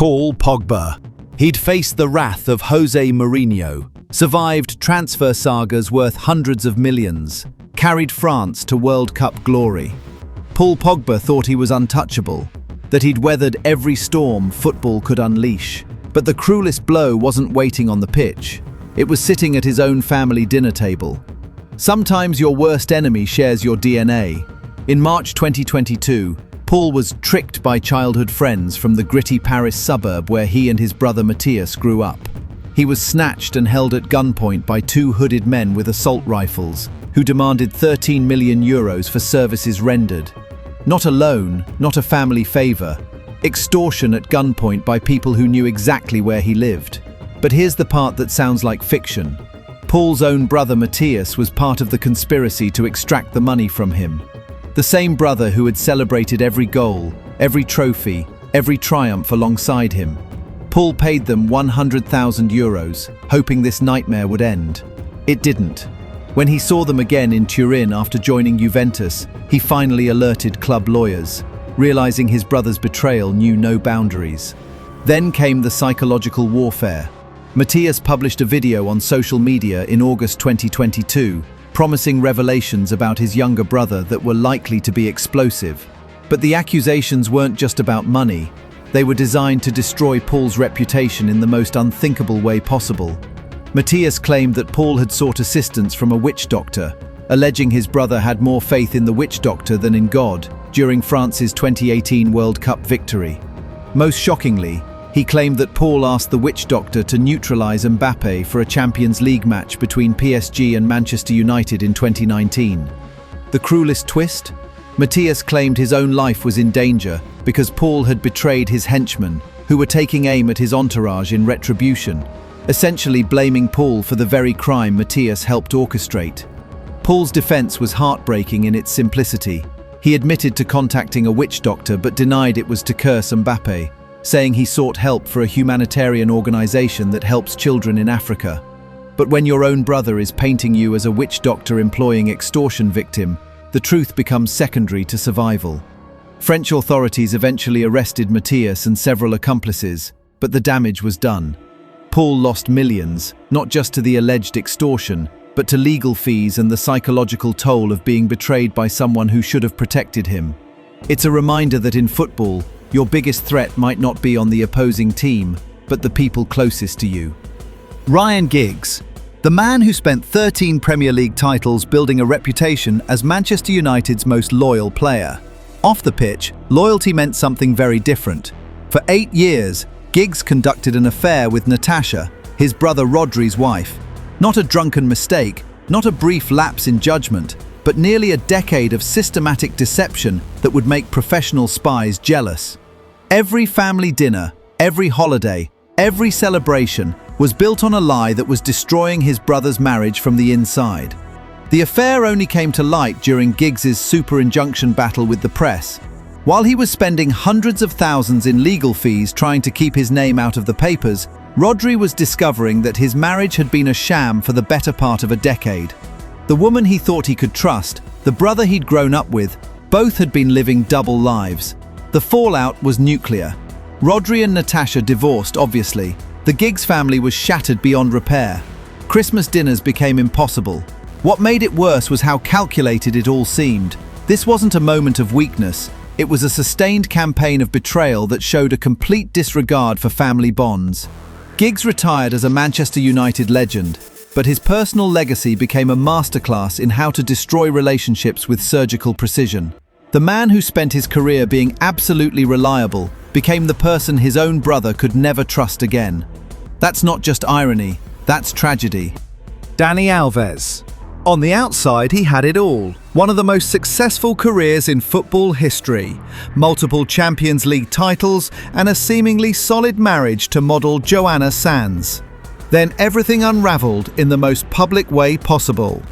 Paul Pogba. He'd faced the wrath of Jose Mourinho, survived transfer sagas worth hundreds of millions, carried France to World Cup glory. Paul Pogba thought he was untouchable, that he'd weathered every storm football could unleash. But the cruelest blow wasn't waiting on the pitch. It was sitting at his own family dinner table. Sometimes your worst enemy shares your DNA. In March 2022, Paul was tricked by childhood friends from the gritty Paris suburb where he and his brother Matthias grew up. He was snatched and held at gunpoint by two hooded men with assault rifles, who demanded 13 million euros for services rendered. Not a loan, not a family favor. Extortion at gunpoint by people who knew exactly where he lived. But here's the part that sounds like fiction. Paul's own brother Matthias was part of the conspiracy to extract the money from him. The same brother who had celebrated every goal, every trophy, every triumph alongside him. Paul paid them 100,000 euros, hoping this nightmare would end. It didn't. When he saw them again in Turin after joining Juventus, he finally alerted club lawyers, realizing his brother's betrayal knew no boundaries. Then came the psychological warfare. Matthias published a video on social media in August 2022, promising revelations about his younger brother that were likely to be explosive. But the accusations weren't just about money. They were designed to destroy Paul's reputation in the most unthinkable way possible. Matthias claimed that Paul had sought assistance from a witch doctor, alleging his brother had more faith in the witch doctor than in God during France's 2018 World Cup victory. Most shockingly, he claimed that Paul asked the witch doctor to neutralize Mbappé for a Champions League match between PSG and Manchester United in 2019. The cruelest twist? Matthias claimed his own life was in danger because Paul had betrayed his henchmen, who were taking aim at his entourage in retribution, essentially blaming Paul for the very crime Matthias helped orchestrate. Paul's defense was heartbreaking in its simplicity. He admitted to contacting a witch doctor but denied it was to curse Mbappé, saying he sought help for a humanitarian organization that helps children in Africa. But when your own brother is painting you as a witch doctor employing extortion victim, the truth becomes secondary to survival. French authorities eventually arrested Matthias and several accomplices, but the damage was done. Paul lost millions, not just to the alleged extortion, but to legal fees and the psychological toll of being betrayed by someone who should have protected him. It's a reminder that in football, your biggest threat might not be on the opposing team, but the people closest to you. Ryan Giggs, the man who spent 13 Premier League titles building a reputation as Manchester United's most loyal player. Off the pitch, loyalty meant something very different. For 8 years, Giggs conducted an affair with Natasha, his brother Rodri's wife. Not a drunken mistake, not a brief lapse in judgment, but nearly a decade of systematic deception that would make professional spies jealous. Every family dinner, every holiday, every celebration was built on a lie that was destroying his brother's marriage from the inside. The affair only came to light during Giggs's super injunction battle with the press. While he was spending hundreds of thousands in legal fees trying to keep his name out of the papers, Rodri was discovering that his marriage had been a sham for the better part of a decade. The woman he thought he could trust, the brother he'd grown up with, both had been living double lives. The fallout was nuclear. Rodri and Natasha divorced, obviously. The Giggs family was shattered beyond repair. Christmas dinners became impossible. What made it worse was how calculated it all seemed. This wasn't a moment of weakness. It was a sustained campaign of betrayal that showed a complete disregard for family bonds. Giggs retired as a Manchester United legend, but his personal legacy became a masterclass in how to destroy relationships with surgical precision. The man who spent his career being absolutely reliable became the person his own brother could never trust again. That's not just irony, that's tragedy. Dani Alves. On the outside, he had it all. One of the most successful careers in football history. Multiple Champions League titles and a seemingly solid marriage to model Joanna Sands. Then everything unraveled in the most public way possible.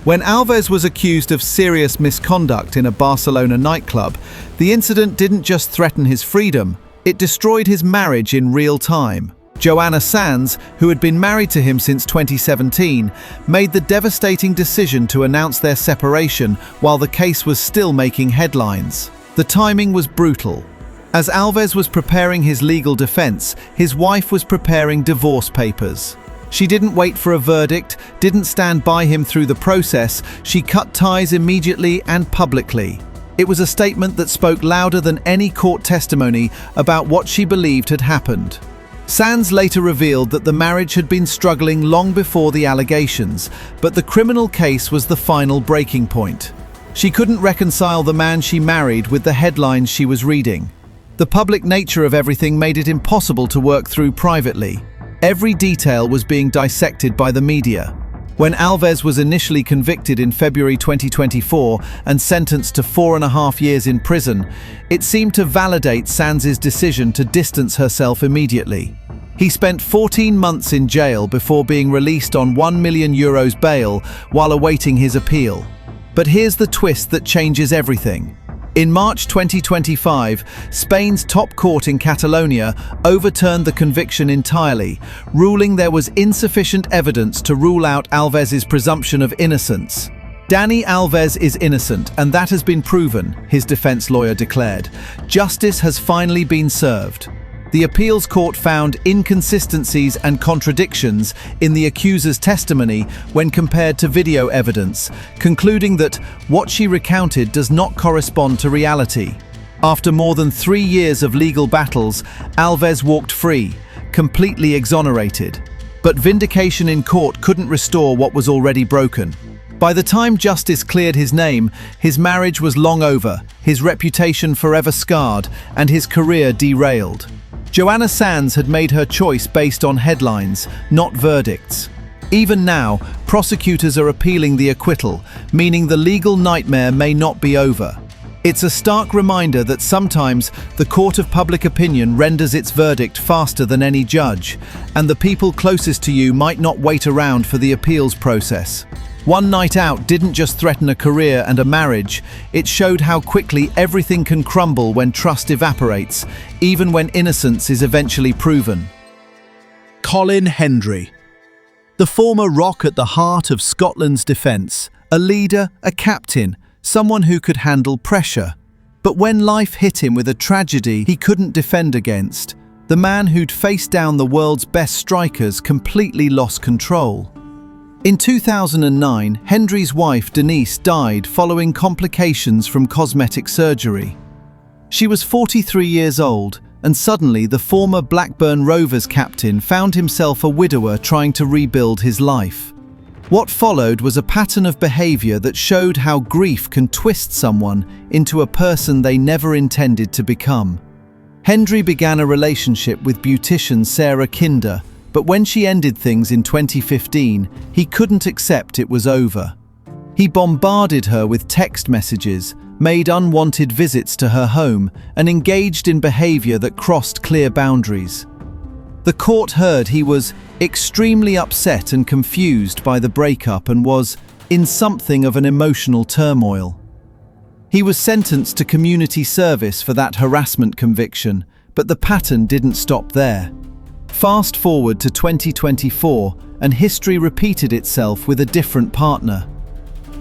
When Alves was accused of serious misconduct in a Barcelona nightclub, the incident didn't just threaten his freedom, it destroyed his marriage in real time. Joanna Sands, who had been married to him since 2017, made the devastating decision to announce their separation while the case was still making headlines. The timing was brutal. As Alves was preparing his legal defense, his wife was preparing divorce papers. She didn't wait for a verdict, didn't stand by him through the process. She cut ties immediately and publicly. It was a statement that spoke louder than any court testimony about what she believed had happened. Sands later revealed that the marriage had been struggling long before the allegations, but the criminal case was the final breaking point. She couldn't reconcile the man she married with the headlines she was reading. The public nature of everything made it impossible to work through privately. Every detail was being dissected by the media. When Alves was initially convicted in February 2024 and sentenced to 4.5 years in prison, it seemed to validate Sands' decision to distance herself immediately. He spent 14 months in jail before being released on €1 million bail while awaiting his appeal. But here's the twist that changes everything. In March 2025, Spain's top court in Catalonia overturned the conviction entirely, ruling there was insufficient evidence to rule out Alves' presumption of innocence. Dani Alves is innocent, and that has been proven, his defense lawyer declared. Justice has finally been served. The appeals court found inconsistencies and contradictions in the accuser's testimony when compared to video evidence, concluding that what she recounted does not correspond to reality. After more than 3 years of legal battles, Alves walked free, completely exonerated. But vindication in court couldn't restore what was already broken. By the time justice cleared his name, his marriage was long over, his reputation forever scarred, and his career derailed. Joanna Sands had made her choice based on headlines, not verdicts. Even now, prosecutors are appealing the acquittal, meaning the legal nightmare may not be over. It's a stark reminder that sometimes the court of public opinion renders its verdict faster than any judge, and the people closest to you might not wait around for the appeals process. One night out didn't just threaten a career and a marriage, it showed how quickly everything can crumble when trust evaporates, even when innocence is eventually proven. Colin Hendry. The former rock at the heart of Scotland's defence, a leader, a captain, someone who could handle pressure. But when life hit him with a tragedy he couldn't defend against, the man who'd faced down the world's best strikers completely lost control. In 2009, Hendry's wife Denise died following complications from cosmetic surgery. She was 43 years old, and suddenly the former Blackburn Rovers captain found himself a widower trying to rebuild his life. What followed was a pattern of behaviour that showed how grief can twist someone into a person they never intended to become. Hendry began a relationship with beautician Sarah Kinder, but when she ended things in 2015, he couldn't accept it was over. He bombarded her with text messages, made unwanted visits to her home, and engaged in behaviour that crossed clear boundaries. The court heard he was extremely upset and confused by the breakup and was in something of an emotional turmoil. He was sentenced to community service for that harassment conviction, but the pattern didn't stop there. Fast forward to 2024, and history repeated itself with a different partner.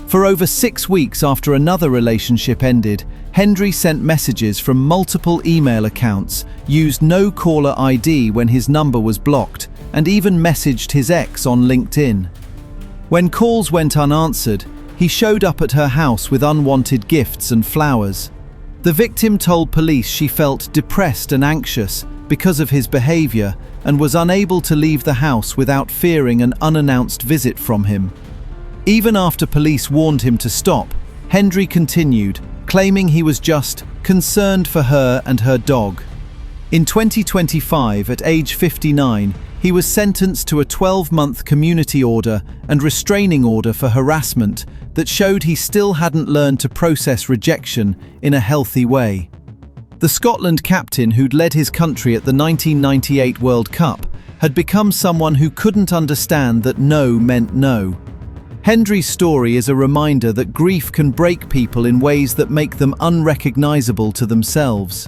For over 6 weeks after another relationship ended, Hendry sent messages from multiple email accounts, used no caller ID when his number was blocked, and even messaged his ex on LinkedIn. When calls went unanswered, he showed up at her house with unwanted gifts and flowers. The victim told police she felt depressed and anxious because of his behaviour and was unable to leave the house without fearing an unannounced visit from him. Even after police warned him to stop, Hendry continued, claiming he was just concerned for her and her dog. In 2025, at age 59, he was sentenced to a 12-month community order and restraining order for harassment that showed he still hadn't learned to process rejection in a healthy way. The Scotland captain who'd led his country at the 1998 World Cup had become someone who couldn't understand that no meant no. Hendry's story is a reminder that grief can break people in ways that make them unrecognizable to themselves.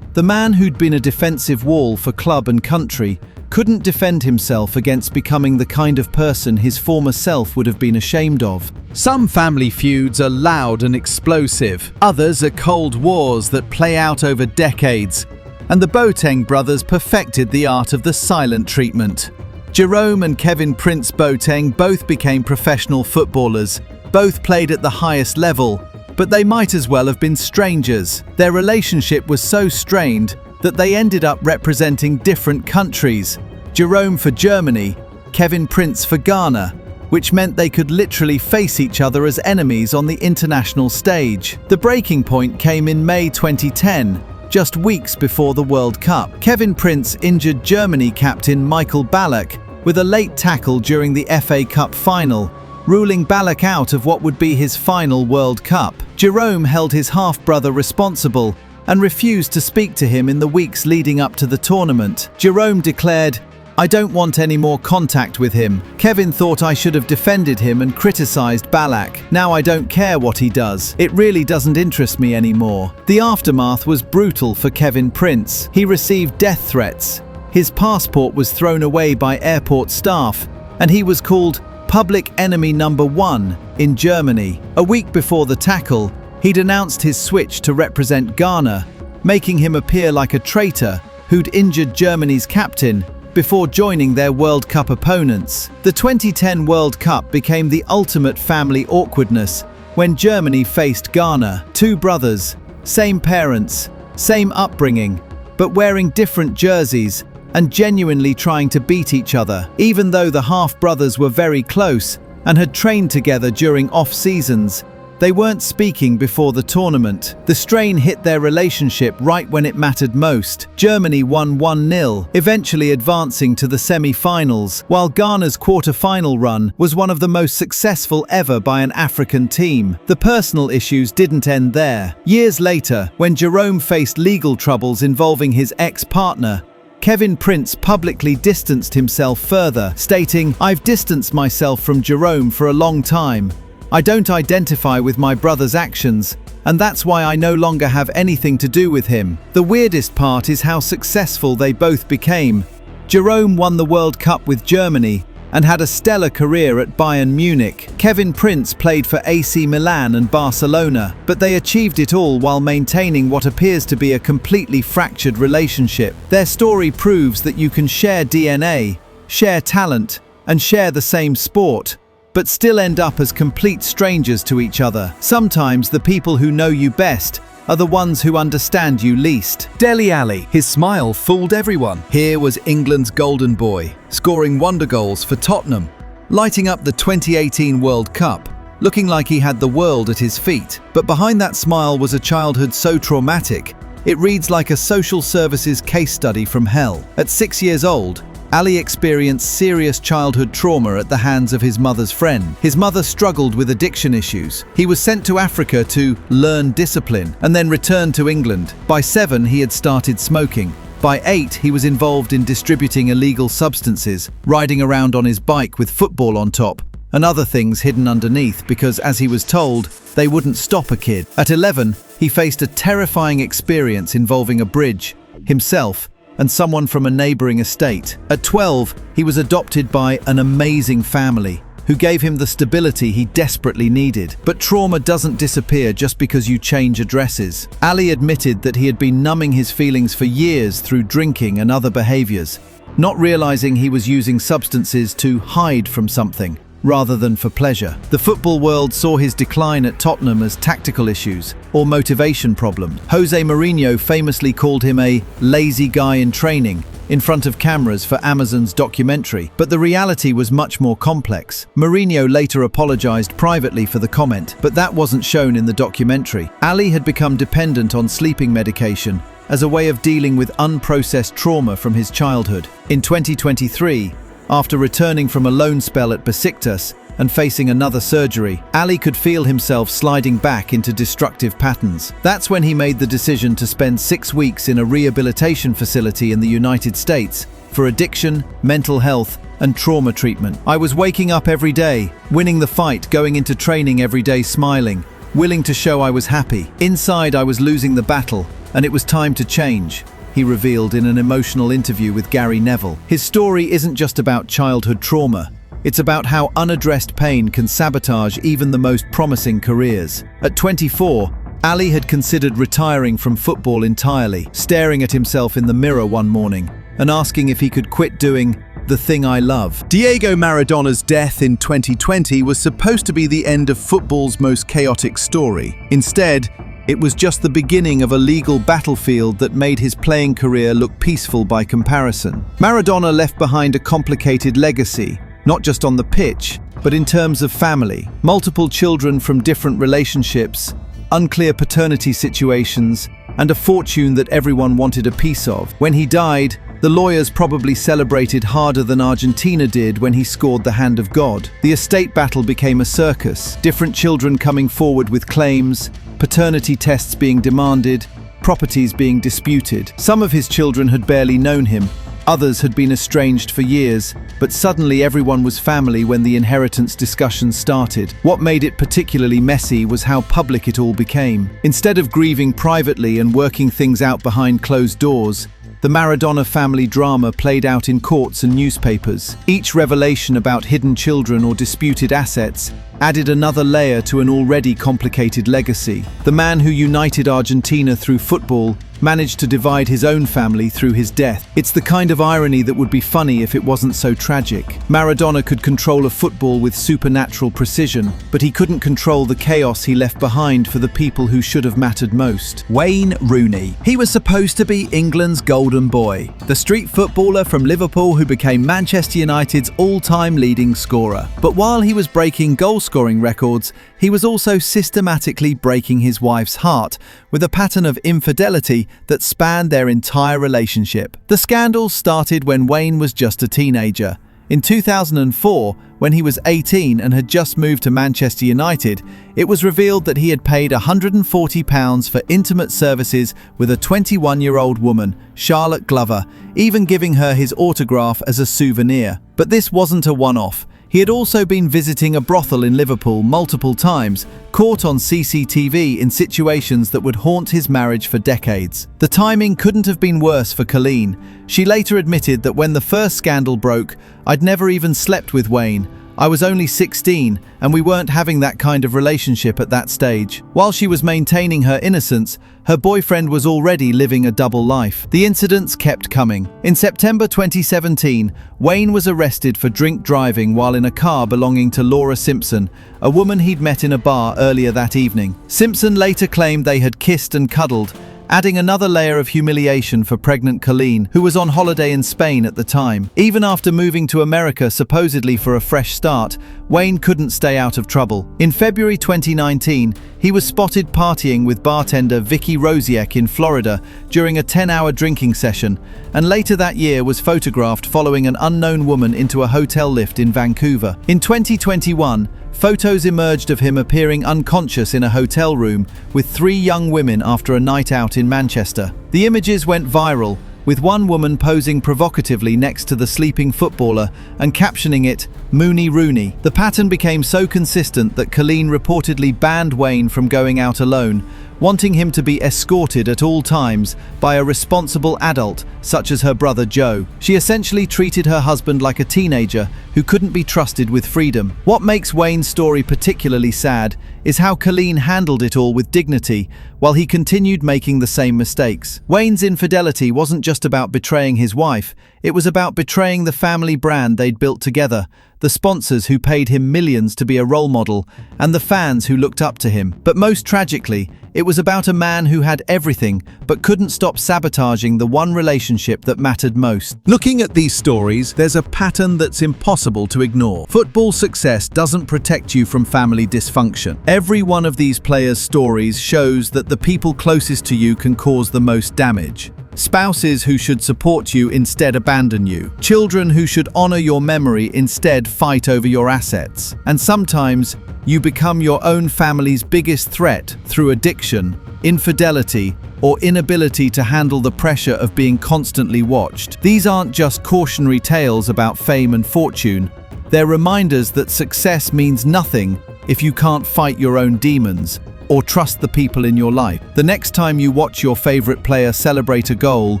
The man who'd been a defensive wall for club and country couldn't defend himself against becoming the kind of person his former self would have been ashamed of. Some family feuds are loud and explosive. Others are cold wars that play out over decades. And the Boateng brothers perfected the art of the silent treatment. Jerome and Kevin Prince Boateng both became professional footballers. Both played at the highest level, but they might as well have been strangers. Their relationship was so strained that they ended up representing different countries. Jerome for Germany, Kevin Prince for Ghana, which meant they could literally face each other as enemies on the international stage. The breaking point came in May 2010, just weeks before the World Cup. Kevin Prince injured Germany captain Michael Ballack with a late tackle during the FA Cup final, ruling Ballack out of what would be his final World Cup. Jerome held his half-brother responsible and refused to speak to him in the weeks leading up to the tournament. Jerome declared, "I don't want any more contact with him. Kevin thought I should have defended him and criticized Ballack. Now I don't care what he does. It really doesn't interest me anymore." The aftermath was brutal for Kevin Prince. He received death threats. His passport was thrown away by airport staff, and he was called public enemy number 1 in Germany. A week before the tackle, he'd announced his switch to represent Ghana, making him appear like a traitor who'd injured Germany's captain before joining their World Cup opponents. The 2010 World Cup became the ultimate family awkwardness when Germany faced Ghana. Two brothers, same parents, same upbringing, but wearing different jerseys and genuinely trying to beat each other. Even though the half-brothers were very close and had trained together during off-seasons, they weren't speaking before the tournament. The strain hit their relationship right when it mattered most. Germany won 1-0, eventually advancing to the semi-finals, while Ghana's quarter-final run was one of the most successful ever by an African team. The personal issues didn't end there. Years later, when Jerome faced legal troubles involving his ex-partner, Kevin Prince publicly distanced himself further, stating, "I've distanced myself from Jerome for a long time. I don't identify with my brother's actions, and that's why I no longer have anything to do with him." The weirdest part is how successful they both became. Jerome won the World Cup with Germany and had a stellar career at Bayern Munich. Kevin Prince played for AC Milan and Barcelona, but they achieved it all while maintaining what appears to be a completely fractured relationship. Their story proves that you can share DNA, share talent, and share the same sport, but still end up as complete strangers to each other. Sometimes the people who know you best are the ones who understand you least. Dele Alli, his smile fooled everyone. Here was England's golden boy, scoring wonder goals for Tottenham, lighting up the 2018 World Cup, looking like he had the world at his feet. But behind that smile was a childhood so traumatic, it reads like a social services case study from hell. At 6 years old, Ali experienced serious childhood trauma at the hands of his mother's friend. His mother struggled with addiction issues. He was sent to Africa to learn discipline and then returned to England. By 7, he had started smoking. By 8, he was involved in distributing illegal substances, riding around on his bike with football on top and other things hidden underneath because, as he was told, they wouldn't stop a kid. At 11, he faced a terrifying experience involving a bridge, himself, and someone from a neighboring estate. At 12, he was adopted by an amazing family who gave him the stability he desperately needed. But trauma doesn't disappear just because you change addresses. Ali admitted that he had been numbing his feelings for years through drinking and other behaviors, not realizing he was using substances to hide from something rather than for pleasure. The football world saw his decline at Tottenham as tactical issues or motivation problems. Jose Mourinho famously called him a lazy guy in training in front of cameras for Amazon's documentary, but the reality was much more complex. Mourinho later apologized privately for the comment, but that wasn't shown in the documentary. Ali had become dependent on sleeping medication as a way of dealing with unprocessed trauma from his childhood. In 2023, after returning from a loan spell at Besiktas and facing another surgery, Ali could feel himself sliding back into destructive patterns. That's when he made the decision to spend 6 weeks in a rehabilitation facility in the United States for addiction, mental health, and trauma treatment. "I was waking up every day, winning the fight, going into training every day smiling, willing to show I was happy. Inside, I was losing the battle, and it was time to change, he revealed in an emotional interview with Gary Neville. His story isn't just about childhood trauma. It's about how unaddressed pain can sabotage even the most promising careers. At 24, Ali had considered retiring from football entirely, staring at himself in the mirror one morning and asking if he could quit doing the thing I love. Diego Maradona's death in 2020 was supposed to be the end of football's most chaotic story. Instead, it was just the beginning of a legal battlefield that made his playing career look peaceful by comparison. Maradona left behind a complicated legacy, not just on the pitch, but in terms of family. Multiple children from different relationships, unclear paternity situations, and a fortune that everyone wanted a piece of. When he died, the lawyers probably celebrated harder than Argentina did when he scored the hand of God. The estate battle became a circus, different children coming forward with claims, paternity tests being demanded, properties being disputed. Some of his children had barely known him, others had been estranged for years, but suddenly everyone was family when the inheritance discussions started. What made it particularly messy was how public it all became. Instead of grieving privately and working things out behind closed doors, the Maradona family drama played out in courts and newspapers. Each revelation about hidden children or disputed assets added another layer to an already complicated legacy. The man who united Argentina through football managed to divide his own family through his death. It's the kind of irony that would be funny if it wasn't so tragic. Maradona could control a football with supernatural precision, but he couldn't control the chaos he left behind for the people who should have mattered most. Wayne Rooney. He was supposed to be England's golden boy, the street footballer from Liverpool who became Manchester United's all-time leading scorer. But while he was breaking goal-scoring records, he was also systematically breaking his wife's heart with a pattern of infidelity that spanned their entire relationship. The scandal started when Wayne was just a teenager. In 2004, when he was 18 and had just moved to Manchester United, it was revealed that he had paid £140 for intimate services with a 21-year-old woman, Charlotte Glover, even giving her his autograph as a souvenir. But this wasn't a one-off. He had also been visiting a brothel in Liverpool multiple times, caught on CCTV in situations that would haunt his marriage for decades. The timing couldn't have been worse for Colleen. She later admitted that when the first scandal broke, "I'd never even slept with Wayne. I was only 16, and we weren't having that kind of relationship at that stage." While she was maintaining her innocence, her boyfriend was already living a double life. The incidents kept coming. In September 2017, Wayne was arrested for drink driving while in a car belonging to Laura Simpson, a woman he'd met in a bar earlier that evening. Simpson later claimed they had kissed and cuddled, adding another layer of humiliation for pregnant Colleen, who was on holiday in Spain at the time. Even after moving to America supposedly for a fresh start, Wayne couldn't stay out of trouble. In February 2019, he was spotted partying with bartender Vicky Rosiek in Florida during a 10-hour drinking session, and later that year was photographed following an unknown woman into a hotel lift in Vancouver. In 2021, photos emerged of him appearing unconscious in a hotel room with 3 young women after a night out in Manchester. The images went viral, with one woman posing provocatively next to the sleeping footballer and captioning it, "Mooney Rooney." The pattern became so consistent that Colleen reportedly banned Wayne from going out alone, wanting him to be escorted at all times by a responsible adult, such as her brother Joe. She essentially treated her husband like a teenager who couldn't be trusted with freedom. What makes Wayne's story particularly sad is how Colleen handled it all with dignity, while he continued making the same mistakes. Wayne's infidelity wasn't just about betraying his wife, it was about betraying the family brand they'd built together, the sponsors who paid him millions to be a role model, and the fans who looked up to him. But most tragically, it was about a man who had everything but couldn't stop sabotaging the one relationship that mattered most. Looking at these stories, there's a pattern that's impossible to ignore. Football success doesn't protect you from family dysfunction. Every one of these players' stories shows that the people closest to you can cause the most damage. Spouses who should support you instead abandon you. Children who should honor your memory instead fight over your assets. And sometimes, you become your own family's biggest threat through addiction, infidelity, or inability to handle the pressure of being constantly watched. These aren't just cautionary tales about fame and fortune. They're reminders that success means nothing if you can't fight your own demons. or trust the people in your life. The next time you watch your favorite player celebrate a goal,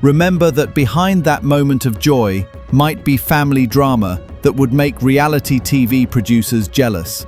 remember that behind that moment of joy might be family drama that would make reality TV producers jealous.